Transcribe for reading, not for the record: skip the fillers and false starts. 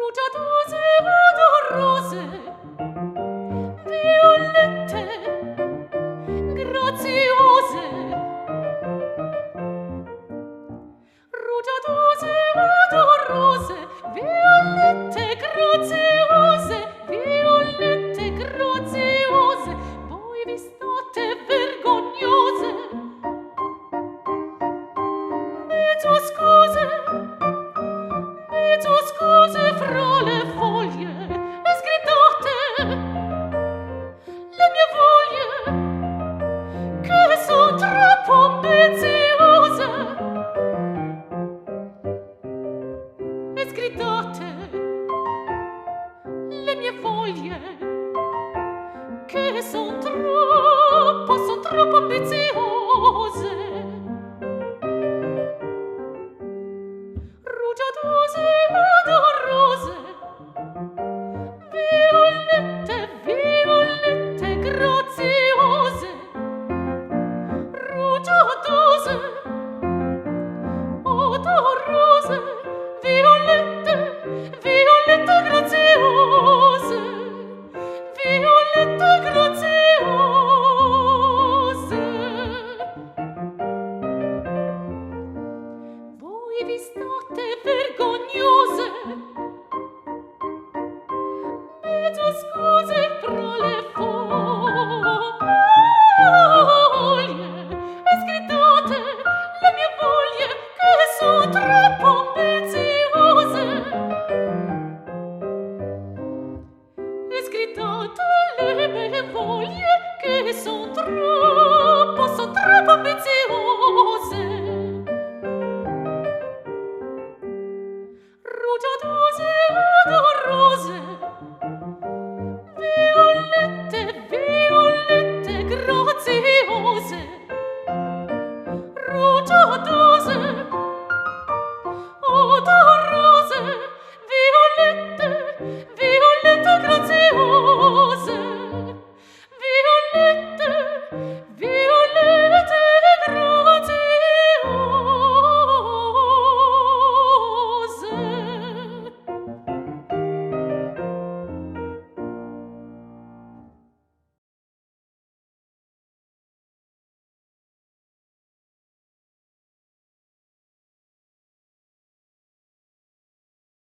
rugiadose odorose, violette, graziose, rugiadose odorose, violette, graziose, violette, graziose, voi vi state vergognose. Mezzo scuse fra le foglie e sgridate le mie voglie che son troppo ambiziose, e sgridate le mie voglie che son troppo ambiziose. Rugiadose odorose, violette, violette, graziose, rugiadose odorose, violette, violette, graziose, violette, graziose. Voi vi state vergognando.